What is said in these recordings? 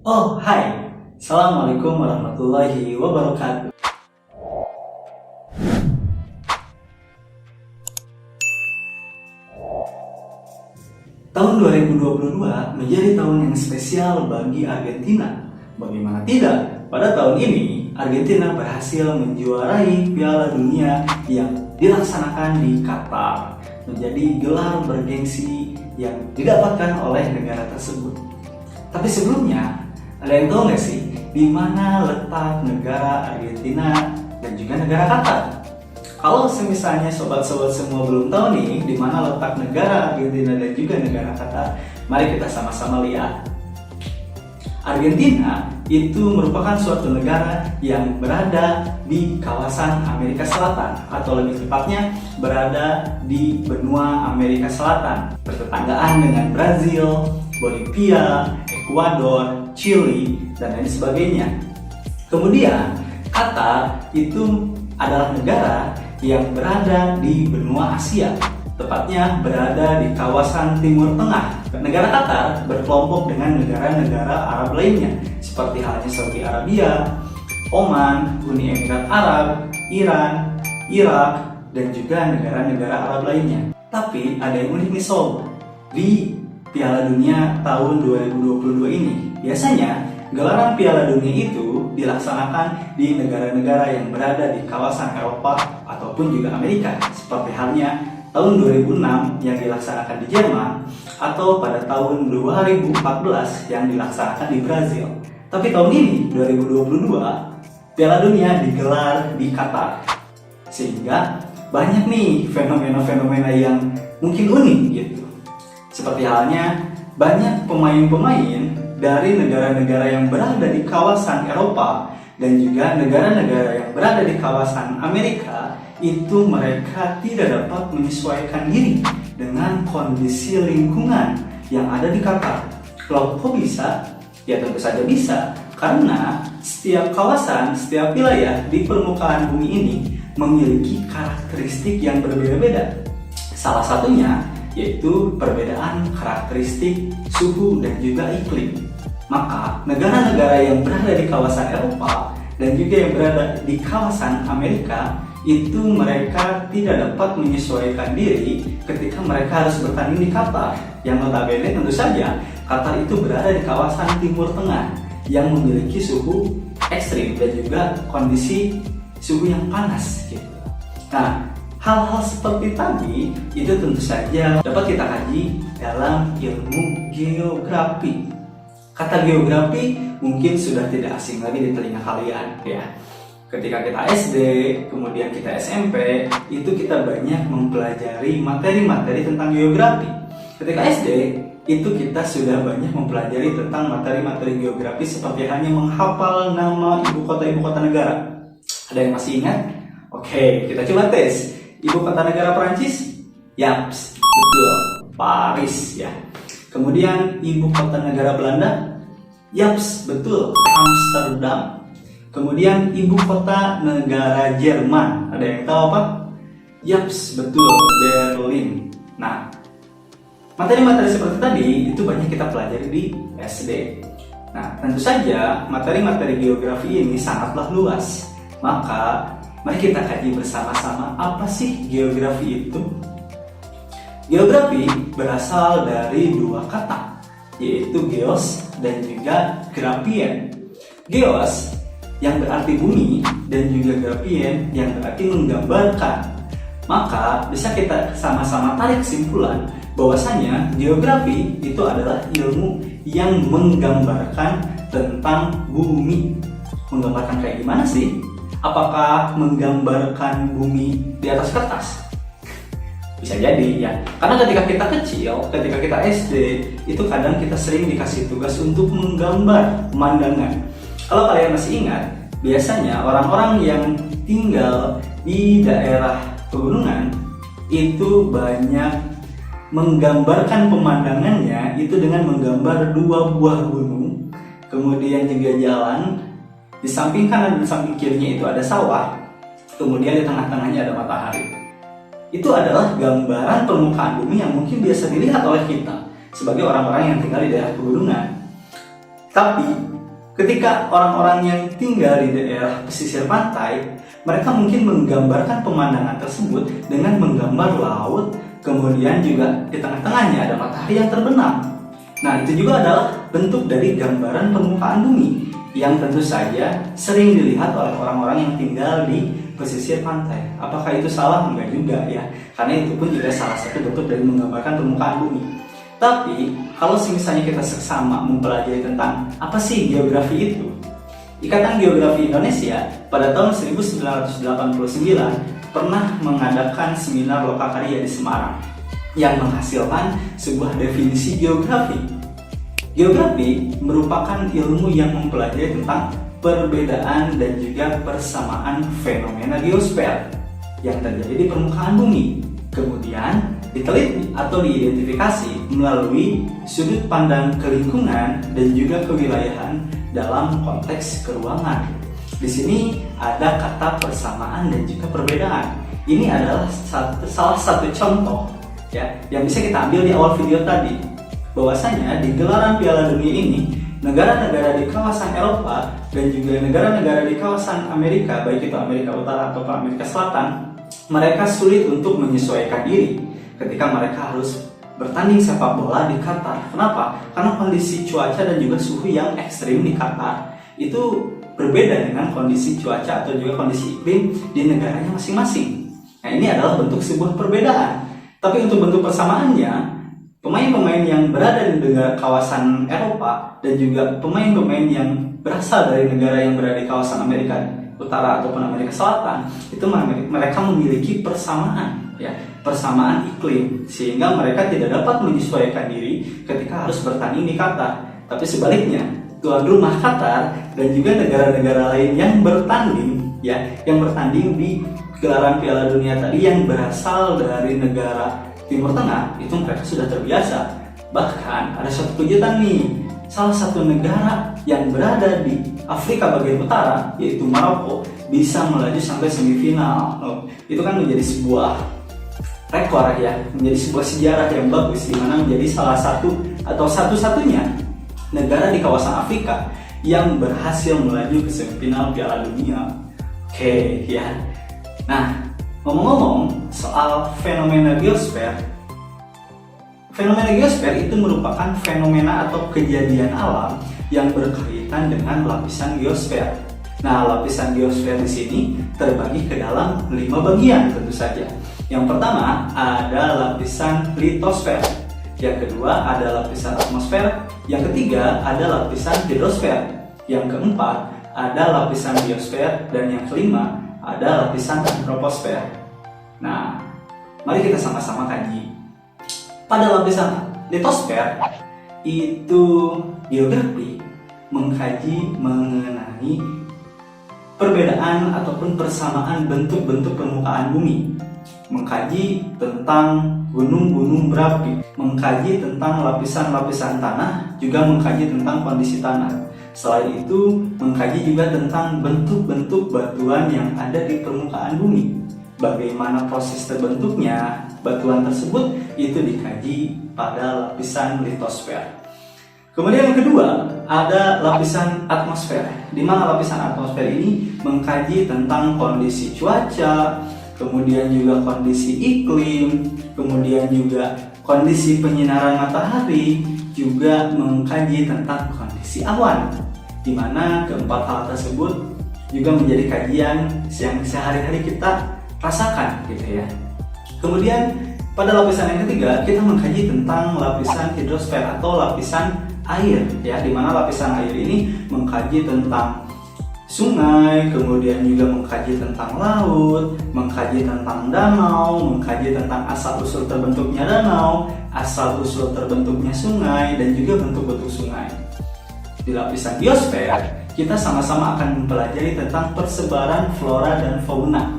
Oh, hai. Assalamualaikum warahmatullahi wabarakatuh. Tahun 2022 menjadi tahun yang spesial bagi Argentina. Bagaimana tidak, pada tahun ini Argentina berhasil menjuarai Piala Dunia yang dilaksanakan di Qatar, menjadi gelar bergengsi yang didapatkan oleh negara tersebut. Tapi sebelumnya, ada yang tahu nggak sih di mana letak negara Argentina dan juga negara Qatar? Kalau misalnya sobat-sobat semua belum tahu nih di mana letak negara Argentina dan juga negara Qatar, mari kita sama-sama lihat. Argentina itu merupakan suatu negara yang berada di kawasan Amerika Selatan, atau lebih tepatnya berada di benua Amerika Selatan, bertetanggaan dengan Brazil, Bolivia, Ekuador, Chili, dan lain sebagainya. Kemudian Qatar itu adalah negara yang berada di benua Asia, tepatnya berada di kawasan Timur Tengah. Negara Qatar berkelompok dengan negara-negara Arab lainnya, seperti halnya Saudi Arabia, Oman, Uni Emirat Arab, Iran, Irak, dan juga negara-negara Arab lainnya. Tapi ada yang unik nih sob, di Piala Dunia tahun 2022 ini, biasanya gelaran Piala Dunia itu dilaksanakan di negara-negara yang berada di kawasan Eropa ataupun juga Amerika, seperti halnya tahun 2006 yang dilaksanakan di Jerman, atau pada tahun 2014 yang dilaksanakan di Brazil. Tapi tahun ini, 2022, Piala Dunia digelar di Qatar. Sehingga banyak nih fenomena-fenomena yang mungkin unik gitu. Seperti halnya banyak pemain-pemain dari negara-negara yang berada di kawasan Eropa dan juga negara-negara yang berada di kawasan Amerika, itu mereka tidak dapat menyesuaikan diri dengan kondisi lingkungan yang ada di Qatar. Kalau kok bisa? Ya tentu saja bisa, karena setiap kawasan, setiap wilayah di permukaan bumi ini memiliki karakteristik yang berbeda-beda. Salah satunya yaitu perbedaan karakteristik suhu dan juga iklim. Maka negara-negara yang berada di kawasan Eropa dan juga yang berada di kawasan Amerika, itu mereka tidak dapat menyesuaikan diri ketika mereka harus bertanding di Qatar, yang notabene tentu saja Qatar itu berada di kawasan Timur Tengah yang memiliki suhu ekstrim dan juga kondisi suhu yang panas gitu. Nah, hal-hal seperti tadi itu tentu saja dapat kita kaji dalam ilmu geografi. Kata geografi mungkin sudah tidak asing lagi di telinga kalian ya. Ketika kita SD, kemudian kita SMP, itu kita banyak mempelajari materi-materi tentang geografi. Ketika SD, itu kita sudah banyak mempelajari tentang materi-materi geografi seperti hanya menghafal nama ibu kota negara. Ada yang masih ingat? Oke, kita coba tes. Ibu kota negara Perancis? Yaps, betul, Paris ya. Kemudian ibu kota negara Belanda? Yaps, betul, Amsterdam. Kemudian ibu kota negara Jerman, ada yang tahu apa? Yaps, betul, Berlin. Nah, materi-materi seperti tadi itu banyak kita pelajari di SD. Nah, tentu saja materi-materi geografi ini sangatlah luas. Maka mari kita kaji bersama-sama apa sih geografi itu. Geografi berasal dari dua kata, yaitu geos dan juga grafien. Geos yang berarti bumi dan juga grafien yang berarti menggambarkan. Maka bisa kita sama-sama tarik kesimpulan bahwasanya geografi itu adalah ilmu yang menggambarkan tentang bumi. Menggambarkan kayak gimana sih? Apakah menggambarkan bumi di atas kertas? Bisa jadi ya, karena ketika kita kecil, ketika kita SD, itu kadang kita sering dikasih tugas untuk menggambar pemandangan. Kalau kalian masih ingat, biasanya orang-orang yang tinggal di daerah pegunungan itu banyak menggambarkan pemandangannya itu dengan menggambar dua buah gunung, kemudian juga jalan, di samping kanan dan samping kirinya itu ada sawah, kemudian di tengah-tengahnya ada matahari. Itu adalah gambaran permukaan bumi yang mungkin biasa dilihat oleh kita sebagai orang-orang yang tinggal di daerah pegunungan. Tapi ketika orang-orang yang tinggal di daerah pesisir pantai, mereka mungkin menggambarkan pemandangan tersebut dengan menggambar laut, kemudian juga di tengah-tengahnya ada matahari yang terbenam. Nah, itu juga adalah bentuk dari gambaran permukaan bumi yang tentu saja sering dilihat oleh orang-orang yang tinggal di pesisir pantai. Apakah itu salah? Enggak juga ya, karena itu pun juga salah satu bentuk dari menggambarkan permukaan bumi. Tapi kalau misalnya kita seksama mempelajari tentang apa sih geografi itu, Ikatan Geografi Indonesia pada tahun 1989 pernah mengadakan seminar lokakarya di Semarang yang menghasilkan sebuah definisi geografi. Geografi merupakan ilmu yang mempelajari tentang perbedaan dan juga persamaan fenomena geosfer yang terjadi di permukaan bumi. Kemudian diteliti atau diidentifikasi melalui sudut pandang kelingkungan dan juga kewilayahan dalam konteks keruangan. Di sini ada kata persamaan dan juga perbedaan. Ini adalah salah satu contoh ya yang bisa kita ambil di awal video tadi, bahwasanya di gelaran Piala Dunia ini negara-negara di kawasan Eropa dan juga negara-negara di kawasan Amerika, baik itu Amerika Utara atau Amerika Selatan, mereka sulit untuk menyesuaikan diri ketika mereka harus bertanding sepak bola di Qatar. Kenapa? Karena kondisi cuaca dan juga suhu yang ekstrim di Qatar itu berbeda dengan kondisi cuaca atau juga kondisi iklim di negaranya masing-masing. Nah, ini adalah bentuk sebuah perbedaan. Tapi untuk bentuk persamaannya, pemain-pemain yang berada di negara kawasan Eropa dan juga pemain-pemain yang berasal dari negara yang berada di kawasan Amerika Utara ataupun Amerika Selatan, itu mereka memiliki persamaan ya, persamaan iklim, sehingga mereka tidak dapat menyesuaikan diri ketika harus bertanding di Qatar. Tapi sebaliknya, tuan rumah Qatar dan juga negara-negara lain yang bertanding di gelaran Piala Dunia tadi yang berasal dari negara Timur Tengah, itu mereka sudah terbiasa. Bahkan ada satu kejutan nih, salah satu negara yang berada di Afrika bagian utara, yaitu Maroko, bisa melaju sampai semifinal. Itu kan menjadi sebuah rekor ya, menjadi sebuah sejarah yang bagus, di mana menjadi salah satu atau satu-satunya negara di kawasan Afrika yang berhasil melaju ke semifinal Piala Dunia. Oke ya. Nah, ngomong-ngomong soal fenomena geosfer itu merupakan fenomena atau kejadian alam yang berkaitan dengan lapisan geosfer. Nah, lapisan geosfer di sini terbagi ke dalam 5 bagian tentu saja. Yang pertama ada lapisan litosfer, yang kedua ada lapisan atmosfer, yang ketiga ada lapisan hidrosfer, yang keempat ada lapisan biosfer, dan yang kelima ada lapisan troposfer. Nah, mari kita sama-sama kaji. Pada lapisan litosfer itu geografi mengkaji mengenai perbedaan ataupun persamaan bentuk-bentuk permukaan bumi, mengkaji tentang gunung-gunung berapi, mengkaji tentang lapisan-lapisan tanah, juga mengkaji tentang kondisi tanah. Selain itu, mengkaji juga tentang bentuk-bentuk batuan yang ada di permukaan bumi. Bagaimana proses terbentuknya batuan tersebut, itu dikaji pada lapisan litosfer. Kemudian yang kedua, ada lapisan atmosfer, di mana lapisan atmosfer ini mengkaji tentang kondisi cuaca, kemudian juga kondisi iklim, kemudian juga kondisi penyinaran matahari, juga mengkaji tentang kondisi awan, di mana keempat hal tersebut juga menjadi kajian yang sehari-hari kita rasakan gitu ya. Kemudian pada lapisan yang ketiga, kita mengkaji tentang lapisan hidrosfer atau lapisan air ya, di mana lapisan air ini mengkaji tentang sungai, kemudian juga mengkaji tentang laut, mengkaji tentang danau, mengkaji tentang asal-usul terbentuknya danau, asal-usul terbentuknya sungai, dan juga bentuk-bentuk sungai. Di lapisan biosfer, kita sama-sama akan mempelajari tentang persebaran flora dan fauna.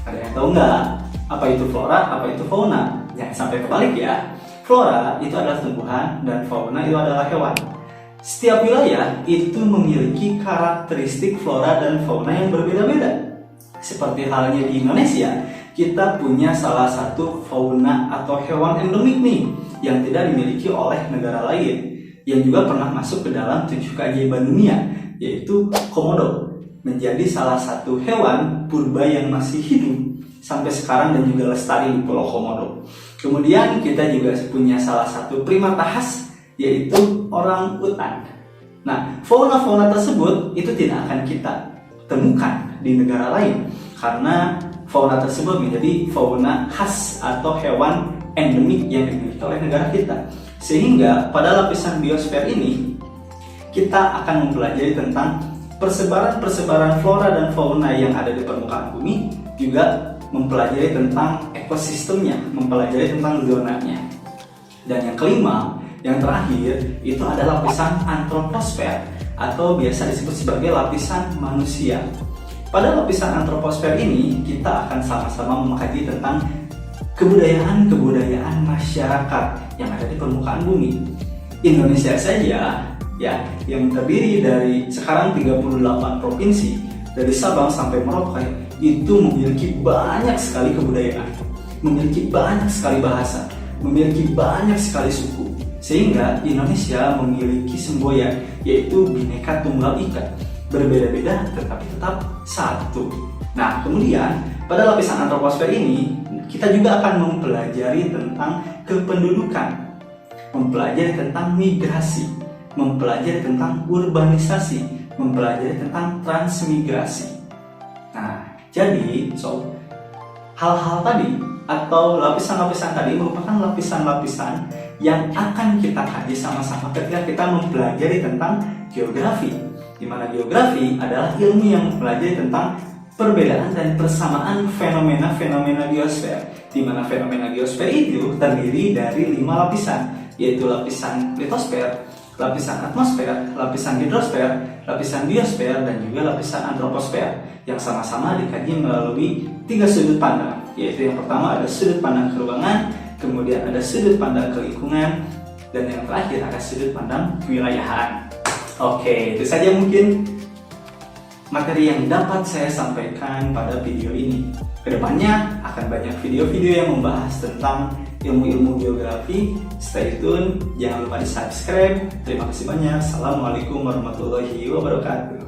Ada yang tahu nggak? Apa itu flora, apa itu fauna? Jangan sampai kebalik ya. Flora itu adalah tumbuhan dan fauna itu adalah hewan. Setiap wilayah itu memiliki karakteristik flora dan fauna yang berbeda-beda. Seperti halnya di Indonesia, kita punya salah satu fauna atau hewan endemik nih yang tidak dimiliki oleh negara lain. yang juga pernah masuk ke dalam 7 keajaiban dunia, yaitu komodo, menjadi salah satu hewan purba yang masih hidup sampai sekarang dan juga lestari di Pulau Komodo. Kemudian kita juga punya salah satu primata khas, yaitu orang utan. Nah, fauna-fauna tersebut itu tidak akan kita temukan di negara lain karena fauna tersebut menjadi fauna khas atau hewan endemik yang dimiliki oleh negara kita. Sehingga pada lapisan biosfer ini kita akan mempelajari tentang persebaran flora dan fauna yang ada di permukaan bumi, juga mempelajari tentang ekosistemnya, mempelajari tentang zonanya. Dan yang kelima, yang terakhir, itu adalah lapisan antroposfer atau biasa disebut sebagai lapisan manusia. Pada lapisan antroposfer ini, kita akan sama-sama mengkaji tentang kebudayaan masyarakat yang ada di permukaan bumi. Indonesia saja ya, yang terdiri dari sekarang 38 provinsi, dari Sabang sampai Merauke, itu memiliki banyak sekali kebudayaan, memiliki banyak sekali bahasa, memiliki banyak sekali suku. Sehingga Indonesia memiliki semboyan, yaitu Bhinneka Tunggal Ika, berbeda-beda tetapi tetap satu. Nah, kemudian pada lapisan antroposfer ini kita juga akan mempelajari tentang kependudukan, mempelajari tentang migrasi, mempelajari tentang urbanisasi, mempelajari tentang transmigrasi. Nah, jadi hal-hal tadi atau lapisan-lapisan tadi merupakan lapisan-lapisan yang akan kita kaji sama-sama ketika kita mempelajari tentang geografi, di mana geografi adalah ilmu yang mempelajari tentang perbedaan dan persamaan fenomena-fenomena geosfer, di mana fenomena geosfer itu terdiri dari 5 lapisan, yaitu lapisan litosfer, lapisan atmosfer, lapisan hidrosfer, lapisan biosfer, dan juga lapisan antroposfer, yang sama-sama dikaji melalui 3 sudut pandang, yaitu yang pertama ada sudut pandang keruangan, kemudian ada sudut pandang kelingkungan, dan yang terakhir ada sudut pandang kewilayahan. Oke, itu saja mungkin materi yang dapat saya sampaikan pada video ini. Kedepannya akan banyak video-video yang membahas tentang ilmu-ilmu geografi. Stay tune, jangan lupa di subscribe. Terima kasih banyak. Assalamualaikum warahmatullahi wabarakatuh.